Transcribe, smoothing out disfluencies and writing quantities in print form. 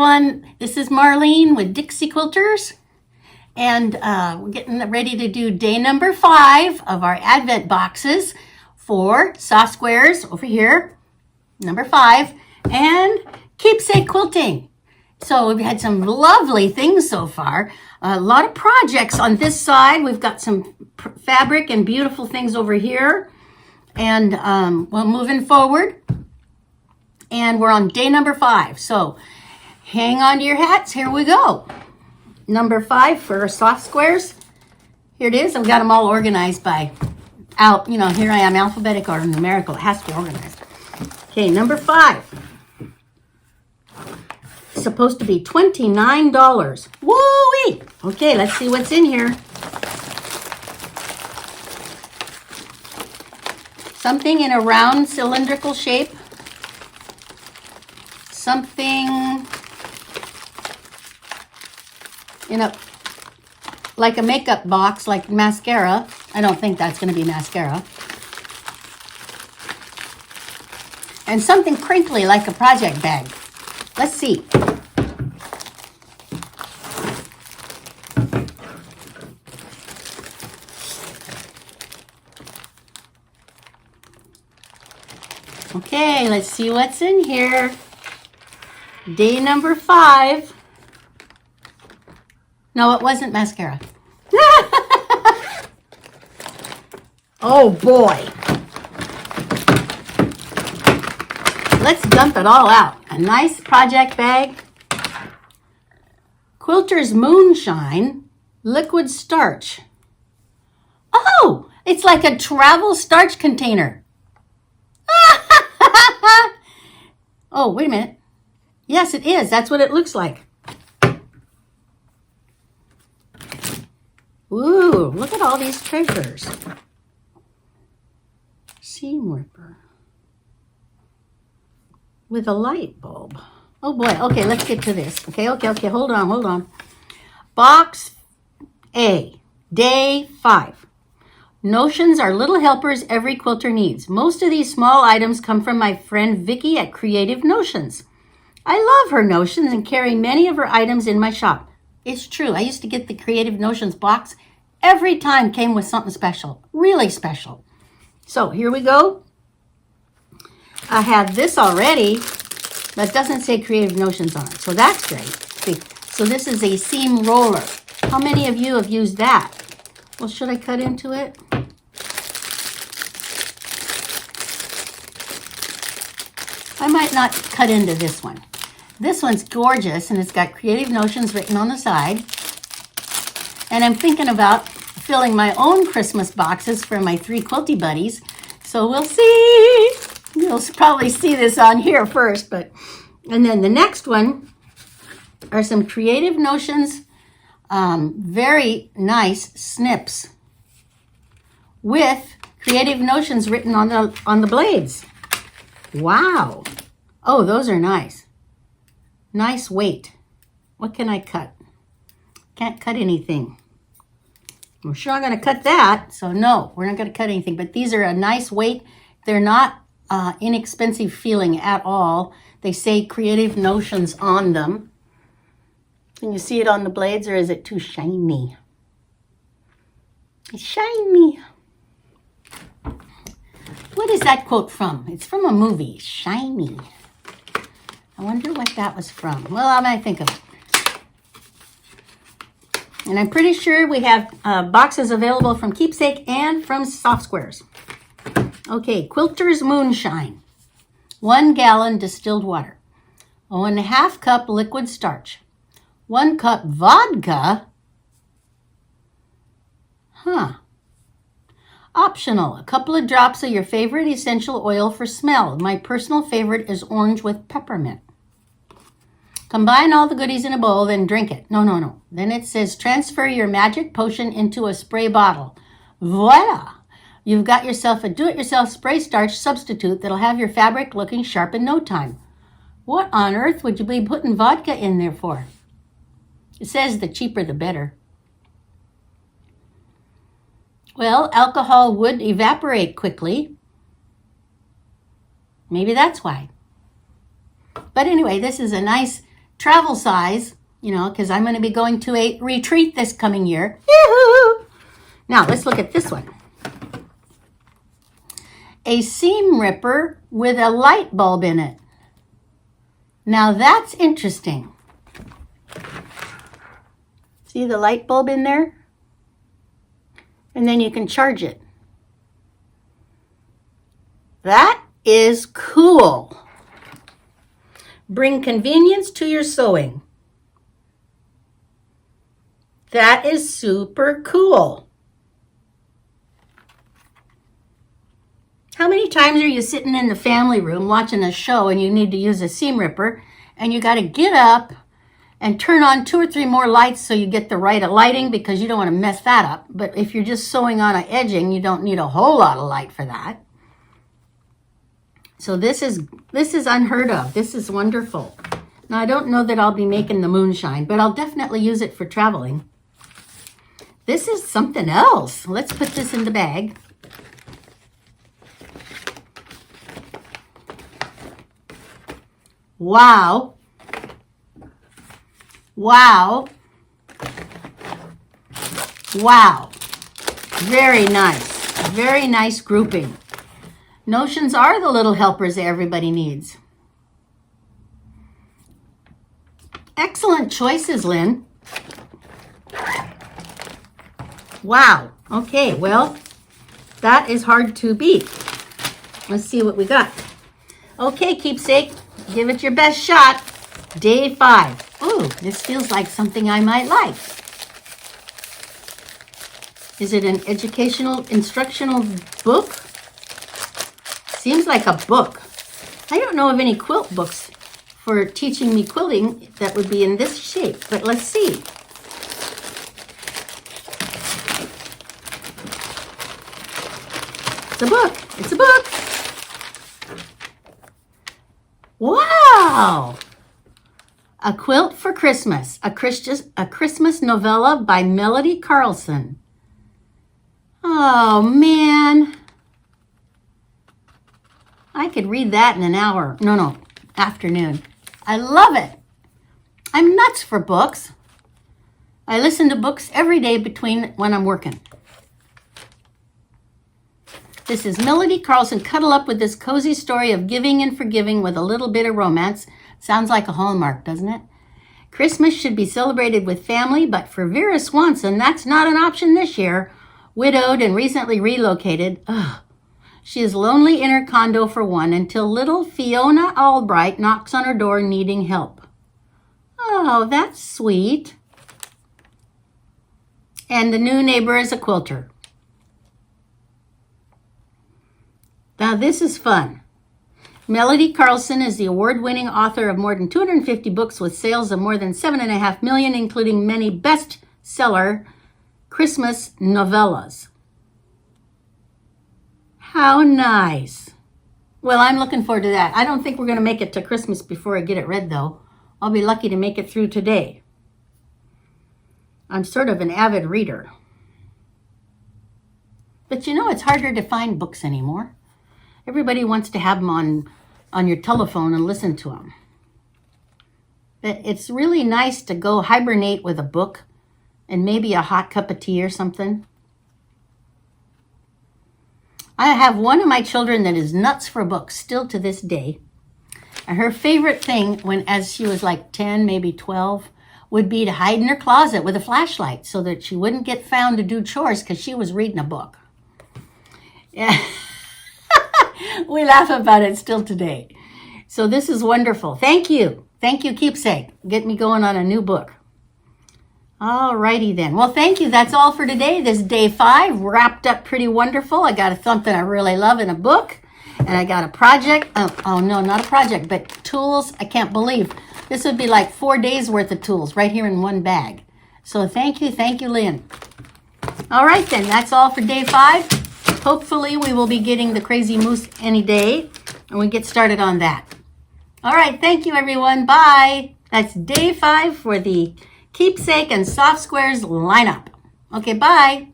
everyone. This is Marlene with Dixie Quilters, and we're getting ready to do day number 5 of our Advent boxes for soft squares over here, number 5, and Keepsake Quilting. So we've had some lovely things so far. A lot of projects on this side. We've got some fabric and beautiful things over here, and we're moving forward. And we're on day number 5. So hang on to your hats. Here we go. Number 5 for soft squares. Here it is. I've got them all organized by here I am, alphabetical or numerical. It has to be organized. Okay, number 5. It's supposed to be $29. Woo-wee! Okay, let's see what's in here. Something in a round cylindrical shape. Something in like a makeup box, like mascara. I don't think that's going to be mascara. And something crinkly like a project bag. Let's see. Okay, let's see what's in here. Day number 5. No, it wasn't mascara. Oh boy. Let's dump it all out. A nice project bag. Quilter's Moonshine liquid starch. Oh, it's like a travel starch container. Oh, wait a minute. Yes, it is. That's what it looks like. Ooh, look at all these treasures. Seam ripper. With a light bulb. Oh boy. Okay, let's get to this. Okay. Hold on. Box A, day 5. Notions are little helpers every quilter needs. Most of these small items come from my friend Vicki at Creative Notions. I love her notions and carry many of her items in my shop. It's true. I used to get the Creative Notions box. Every time came with something special. Really special. So here we go. I have this already, but it doesn't say Creative Notions on it. So that's great. See, so this is a seam roller. How many of you have used that? Well, should I cut into it? I might not cut into this one. This one's gorgeous, and it's got Creative Notions written on the side. And I'm thinking about filling my own Christmas boxes for my 3 quilty buddies. So we'll see. You'll probably see this on here first. And then the next one are some Creative Notions, very nice snips with Creative Notions written on the blades. Wow. Oh, those are nice. Nice weight. What can I cut? Can't cut anything. I'm sure I'm going to cut that. So no, we're not going to cut anything. But these are a nice weight. They're not inexpensive feeling at all. They say Creative Notions on them. Can you see it on the blades, or is it too shiny? It's shiny. What is that quote from? It's from a movie, Shiny. I wonder what that was from. Well, I might think of it. And I'm pretty sure we have boxes available from Keepsake and from Soft Squares. Okay, Quilter's Moonshine. 1 gallon distilled water. 1.5 cup liquid starch. 1 cup vodka. Optional, a couple of drops of your favorite essential oil for smell. My personal favorite is orange with peppermint. Combine all the goodies in a bowl, then drink it. No. Then it says transfer your magic potion into a spray bottle. Voila! You've got yourself a do-it-yourself spray starch substitute that'll have your fabric looking sharp in no time. What on earth would you be putting vodka in there for? It says the cheaper the better. Well, alcohol would evaporate quickly. Maybe that's why. But anyway, this is a nice travel size, you know, because I'm going to be going to a retreat this coming year. Yoo-hoo! Now, let's look at this one. A seam ripper with a light bulb in it. Now, that's interesting. See the light bulb in there? And then you can charge it. That is cool. Bring convenience to your sewing. That is super cool. How many times are you sitting in the family room watching a show and you need to use a seam ripper and you got to get up and turn on 2 or 3 more lights so you get the right lighting because you don't want to mess that up. But if you're just sewing on an edging, you don't need a whole lot of light for that. So this is unheard of. This is wonderful. Now, I don't know that I'll be making the moonshine, but I'll definitely use it for traveling. This is something else. Let's put this in the bag. Wow. Wow. Wow. Very nice. Very nice grouping. Notions are the little helpers that everybody needs. Excellent choices, Lynn. Wow. Okay, well, that is hard to beat. Let's see what we got. Okay, Keepsake, give it your best shot. Day 5. Ooh, this feels like something I might like. Is it an educational, instructional book? Seems like a book. I don't know of any quilt books for teaching me quilting that would be in this shape, but let's see. It's a book. It's a book. Wow! A Quilt for Christmas, a Christmas novella by Melody Carlson. Oh, man. I could read that in an hour. No, afternoon. I love it. I'm nuts for books. I listen to books every day between when I'm working. This is Melody Carlson. Cuddle up with this cozy story of giving and forgiving with a little bit of romance. Sounds like a Hallmark, doesn't it? Christmas should be celebrated with family, but for Vera Swanson, that's not an option this year. Widowed and recently relocated. Ugh. She is lonely in her condo for one until little Fiona Albright knocks on her door needing help. Oh, that's sweet. And the new neighbor is a quilter. Now this is fun. Melody Carlson is the award-winning author of more than 250 books with sales of more than 7.5 million, including many bestseller Christmas novellas. How nice. Well, I'm looking forward to that. I don't think we're going to make it to Christmas before I get it read, though. I'll be lucky to make it through today. I'm sort of an avid reader. But you know, it's harder to find books anymore. Everybody wants to have them on your telephone and listen to them. But it's really nice to go hibernate with a book and maybe a hot cup of tea or something. I have one of my children that is nuts for books still to this day. And her favorite thing as she was like 10, maybe 12, would be to hide in her closet with a flashlight so that she wouldn't get found to do chores because she was reading a book. Yeah. We laugh about it still today. So this is wonderful. Thank you. Thank you, Keepsake. Get me going on a new book. All righty then. Well, thank you. That's all for today. This day 5 wrapped up pretty wonderful. I got something I really love in a book. And I got a project. Oh no, not a project, but tools. I can't believe. This would be like 4 days worth of tools right here in one bag. So thank you, Lynn. All right then. That's all for day 5. Hopefully we will be getting the Crazy Moose any day, and we get started on that. All right, thank you, everyone. Bye. That's day 5 for the Keepsake and Soft Squares lineup. Okay, bye.